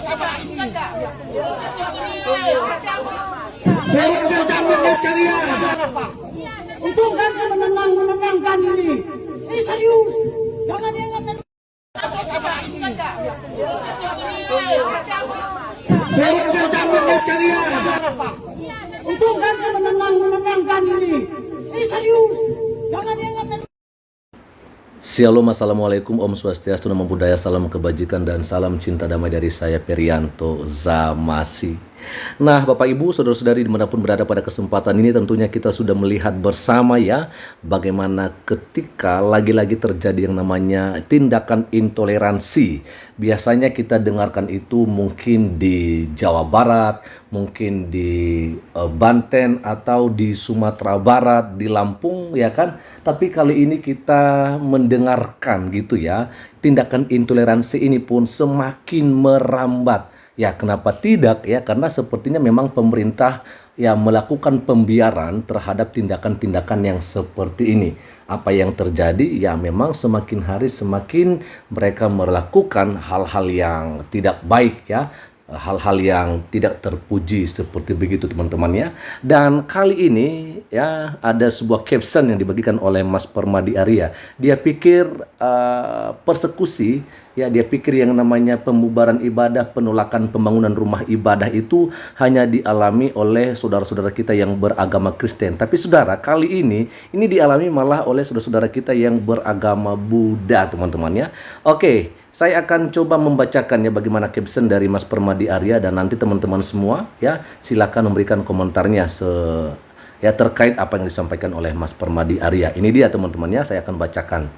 Saya akan cabutnya sekalian. Itu kan menenangkan ini. Ini serius. Jangan dianggap Saya akan cabutnya sekalian. itu kan menenangkan ini. Ini serius. Jangan dianggap Shalom, assalamualaikum, Om Swastiastu, Namo Buddhaya, salam kebajikan dan salam cinta damai dari saya Perianto Zamasi. Nah, Bapak Ibu, saudara-saudari dimanapun berada pada kesempatan ini, tentunya kita sudah melihat bersama ya bagaimana ketika lagi-lagi terjadi yang namanya tindakan intoleransi. Biasanya kita dengarkan itu mungkin di Jawa Barat, mungkin di Banten atau di Sumatera Barat, di Lampung ya kan. Tapi kali ini kita mendengarkan gitu ya, tindakan intoleransi ini pun semakin merambat. Ya, kenapa tidak ya? Karena sepertinya memang pemerintah ya melakukan pembiaran terhadap tindakan-tindakan yang seperti ini. Apa yang terjadi? Ya memang semakin hari semakin mereka melakukan hal-hal yang tidak baik ya. Hal-hal yang tidak terpuji seperti begitu teman-teman ya. Dan kali ini ya ada sebuah caption yang dibagikan oleh Mas Permadi Arya. Dia pikir persekusi ya, dia pikir yang namanya pembubaran ibadah, penolakan pembangunan rumah ibadah itu hanya dialami oleh saudara-saudara kita yang beragama Kristen. Tapi saudara, kali ini dialami malah oleh saudara-saudara kita yang beragama Buddha teman-teman ya. Oke, saya akan coba membacakan ya bagaimana caption dari Mas Permadi Arya, dan nanti teman-teman semua ya silakan memberikan komentarnya ya terkait apa yang disampaikan oleh Mas Permadi Arya. Ini dia teman-teman ya, saya akan bacakan.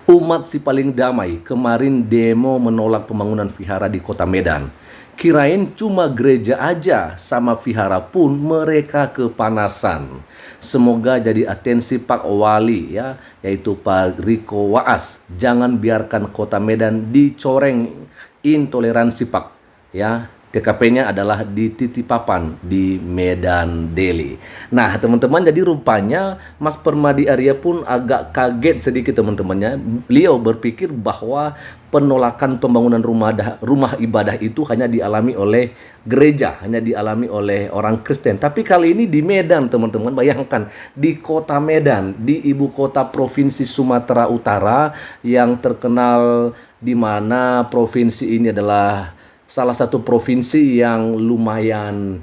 Umat si paling damai kemarin demo menolak pembangunan vihara di Kota Medan. Kirain cuma gereja aja, sama vihara pun mereka kepanasan. Semoga jadi atensi Pak Wali ya, yaitu Pak Riko Waas. Jangan biarkan Kota Medan dicoreng intoleransi Pak ya. TKP-nya adalah di Titipapan di Medan Deli. Nah teman-teman, jadi rupanya Mas Permadi Arya pun agak kaget sedikit teman-temannya. Beliau berpikir bahwa penolakan pembangunan rumah ibadah itu hanya dialami oleh gereja, hanya dialami oleh orang Kristen. Tapi kali ini di Medan teman-teman, bayangkan di Kota Medan, di ibu kota provinsi Sumatera Utara yang terkenal, di mana provinsi ini adalah salah satu provinsi yang lumayan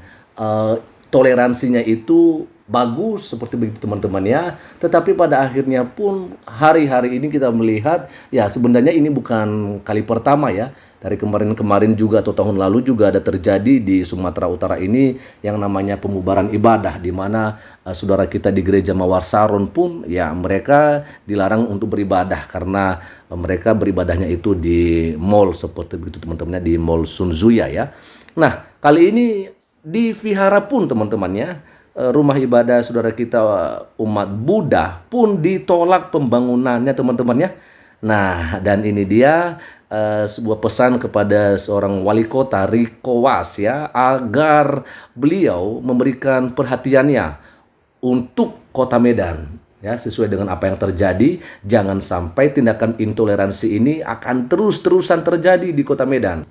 toleransinya itu bagus seperti begitu teman-teman ya. Tetapi pada akhirnya pun hari-hari ini kita melihat ya sebenarnya ini bukan kali pertama ya. Dari kemarin-kemarin juga atau tahun lalu juga ada terjadi di Sumatera Utara ini yang namanya pembubaran ibadah, di mana saudara kita di gereja Mawar Saron pun ya mereka dilarang untuk beribadah karena mereka beribadahnya itu di mall seperti begitu teman-temannya, di mall Sunzuya ya. Nah kali ini di vihara pun teman-temannya, rumah ibadah saudara kita umat Buddha pun ditolak pembangunannya teman-temannya. Nah dan ini dia sebuah pesan kepada seorang wali kota Riko Waas ya, agar beliau memberikan perhatiannya untuk Kota Medan ya, sesuai dengan apa yang terjadi. Jangan sampai tindakan intoleransi ini akan terus-terusan terjadi di Kota Medan.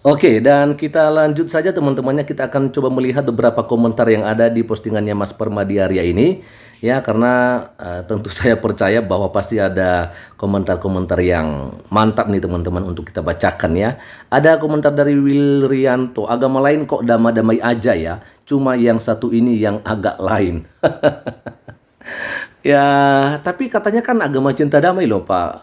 Oke, dan kita lanjut saja teman-temannya. Kita akan coba melihat beberapa komentar yang ada di postingannya Mas Permadi Arya ini ya, karena tentu saya percaya bahwa pasti ada komentar-komentar yang mantap nih teman-teman untuk kita bacakan ya. Ada komentar dari Wilrianto, agama lain kok damai-damai aja ya, cuma yang satu ini yang agak lain. Ya, tapi katanya kan agama cinta damai loh Pak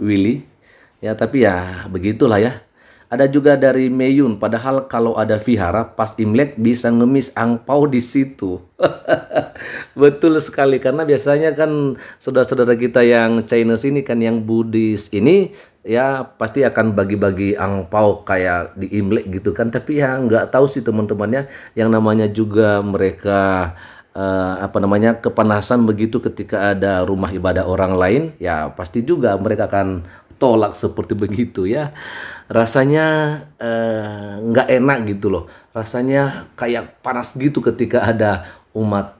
Willy. Ya, tapi ya begitulah ya. Ada juga dari Meyun, padahal kalau ada vihara pas Imlek bisa ngemis angpau di situ. Betul sekali, karena biasanya kan saudara-saudara kita yang Chinese ini kan, yang Buddhis ini ya pasti akan bagi-bagi angpau kayak di Imlek gitu kan. Tapi ya nggak tahu sih teman-temannya, yang namanya juga mereka kepanasan begitu ketika ada rumah ibadah orang lain, ya pasti juga mereka akan tolak seperti begitu ya. Rasanya nggak enak gitu loh, rasanya kayak panas gitu ketika ada umat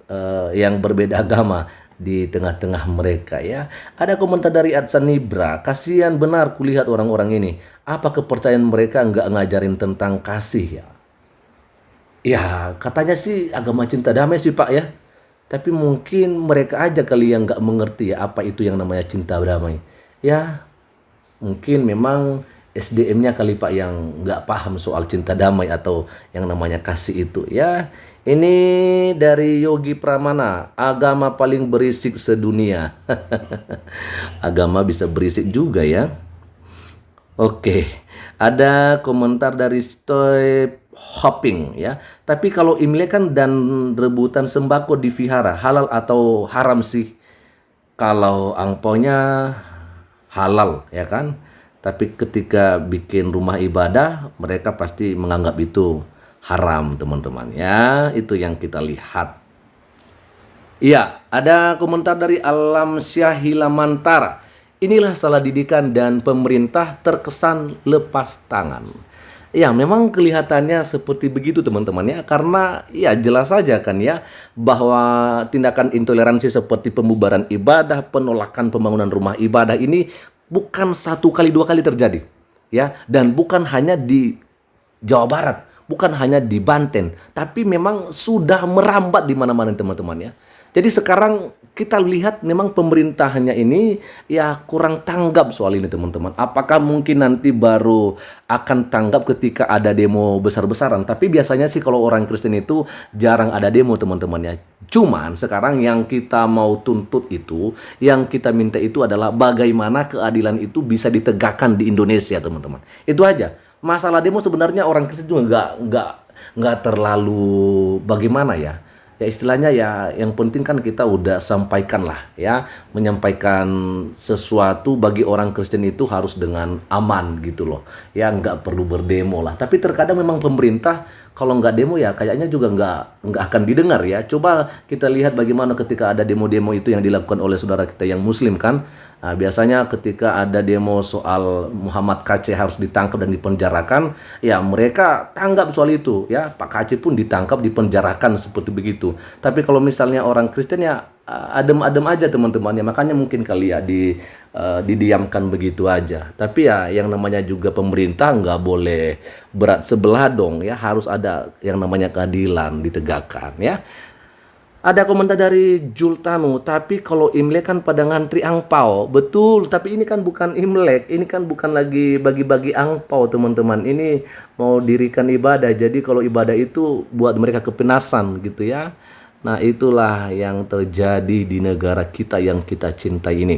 yang berbeda agama di tengah-tengah mereka ya. Ada komentar dari Adsan Nibra, kasihan benar kulihat orang-orang ini. Apa kepercayaan mereka nggak ngajarin tentang kasih ya? Ya katanya sih agama cinta damai sih Pak ya. Tapi mungkin mereka aja kali yang nggak mengerti ya apa itu yang namanya cinta damai. Ya mungkin memang SDM-nya kali Pak yang nggak paham soal cinta damai atau yang namanya kasih itu ya. Ini dari Yogi Pramana, agama paling berisik sedunia. Agama bisa berisik juga ya. Oke, ada komentar dari Stoy Hopping ya. Tapi kalau Imlek kan dan rebutan sembako di vihara, halal atau haram sih? Kalau angpaunya halal ya kan. Tapi ketika bikin rumah ibadah, mereka pasti menganggap itu haram, teman-teman. Ya, itu yang kita lihat. Iya, ada komentar dari Alam Syahilamantara. Inilah salah didikan dan pemerintah terkesan lepas tangan. Ya, memang kelihatannya seperti begitu, teman-teman ya. Karena ya jelas saja kan ya bahwa tindakan intoleransi seperti pembubaran ibadah, penolakan pembangunan rumah ibadah ini bukan 1 kali 2 kali terjadi ya, dan bukan hanya di Jawa Barat, bukan hanya di Banten, tapi memang sudah merambat di mana-mana teman-teman ya. Jadi sekarang kita lihat memang pemerintahnya ini ya kurang tanggap soal ini teman-teman. Apakah mungkin nanti baru akan tanggap ketika ada demo besar-besaran? Tapi biasanya sih kalau orang Kristen itu jarang ada demo teman-teman ya. Cuman sekarang yang kita mau tuntut itu, yang kita minta itu adalah bagaimana keadilan itu bisa ditegakkan di Indonesia teman-teman. Itu aja. Masalah demo sebenarnya orang Kristen juga nggak terlalu bagaimana ya. Ya istilahnya ya yang penting kan kita udah sampaikan lah ya, menyampaikan sesuatu bagi orang Kristen itu harus dengan aman gitu loh ya, nggak perlu berdemo lah. Tapi terkadang memang pemerintah kalau nggak demo ya kayaknya juga nggak akan didengar ya. Coba kita lihat bagaimana ketika ada demo-demo itu yang dilakukan oleh saudara kita yang muslim kan. Nah, biasanya ketika ada demo soal Muhammad KC harus ditangkap dan dipenjarakan, ya mereka tanggap soal itu ya. Pak KC pun ditangkap, dipenjarakan seperti begitu. Tapi kalau misalnya orang Kristen ya adem-adem aja teman-teman ya. Makanya mungkin kali ya didiamkan begitu aja. Tapi ya yang namanya juga pemerintah nggak boleh berat sebelah dong ya. Harus ada yang namanya keadilan ditegakkan ya. Ada komentar dari Jultanu, tapi kalau Imlek kan pada ngantri angpau. Betul, tapi ini kan bukan Imlek, ini kan bukan lagi bagi-bagi angpau teman-teman. Ini mau dirikan ibadah, jadi kalau ibadah itu buat mereka kepenasan gitu ya. Nah itulah yang terjadi di negara kita yang kita cintai ini.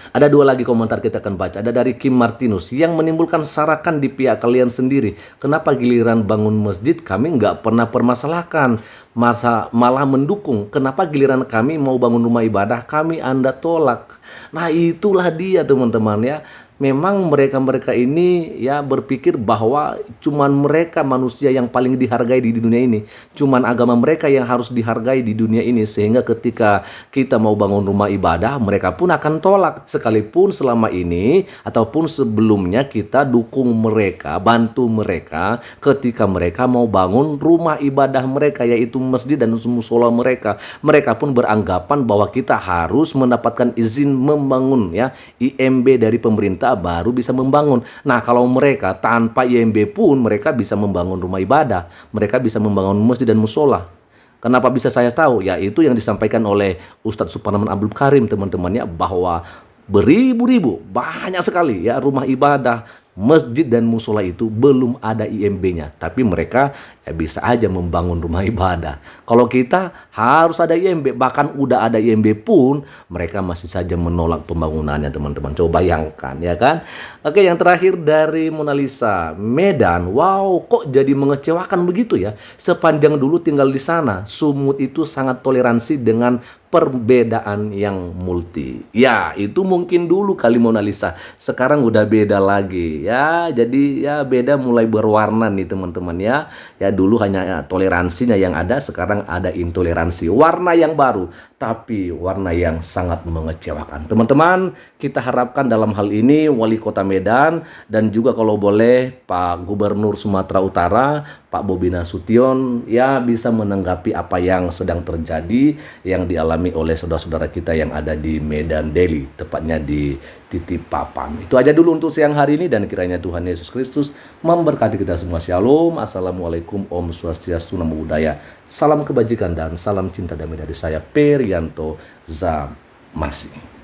Ada 2 lagi komentar kita akan baca. Ada dari Kim Martinus yang menimbulkan sarakan di pihak kalian sendiri. Kenapa giliran bangun masjid kami nggak pernah permasalahkan, malah mendukung. Kenapa giliran kami mau bangun rumah ibadah kami Anda tolak. Nah itulah dia teman-teman ya. Memang mereka-mereka ini ya berpikir bahwa cuman mereka manusia yang paling dihargai di dunia ini. Cuman agama mereka yang harus dihargai di dunia ini. Sehingga ketika kita mau bangun rumah ibadah, mereka pun akan tolak. Sekalipun selama ini ataupun sebelumnya kita dukung mereka, bantu mereka ketika mereka mau bangun rumah ibadah mereka, yaitu masjid dan musola mereka. Mereka pun beranggapan bahwa kita harus mendapatkan izin membangun ya, IMB dari pemerintah baru bisa membangun. Nah kalau mereka tanpa IMB pun mereka bisa membangun rumah ibadah, mereka bisa membangun masjid dan musola. Kenapa bisa saya tahu? Ya itu yang disampaikan oleh Ustadz Suparman Abdul Karim teman-temannya, bahwa beribu-ribu banyak sekali ya rumah ibadah, masjid dan musola itu belum ada IMB-nya, tapi mereka ya bisa aja membangun rumah ibadah. Kalau kita harus ada IMB, bahkan udah ada IMB pun mereka masih saja menolak pembangunannya teman-teman. Coba bayangkan ya kan. Oke, yang terakhir dari Mona Lisa, Medan. Wow, kok jadi mengecewakan begitu ya. Sepanjang dulu tinggal di sana, Sumut itu sangat toleransi dengan perbedaan yang multi. Ya, itu mungkin dulu kali Mona Lisa. Sekarang udah beda lagi ya. Jadi ya beda, mulai berwarna nih teman-teman ya. Ya dulu hanya ya, toleransinya yang ada, sekarang ada intoleransi. Warna yang baru, tapi warna yang sangat mengecewakan. Teman-teman, kita harapkan dalam hal ini Wali Kota Medan dan juga kalau boleh Pak Gubernur Sumatera Utara, Pak Bobi Nasution ya bisa menanggapi apa yang sedang terjadi yang dialami dialami oleh saudara-saudara kita yang ada di Medan Daily, tepatnya di Titip Papan. Itu aja dulu untuk siang hari ini, dan kiranya Tuhan Yesus Kristus memberkati kita semua. Shalom, Assalamualaikum, Om Swastiastu, Namo Buddhaya, salam kebajikan dan salam cinta damai dari saya Perianto Zamasi.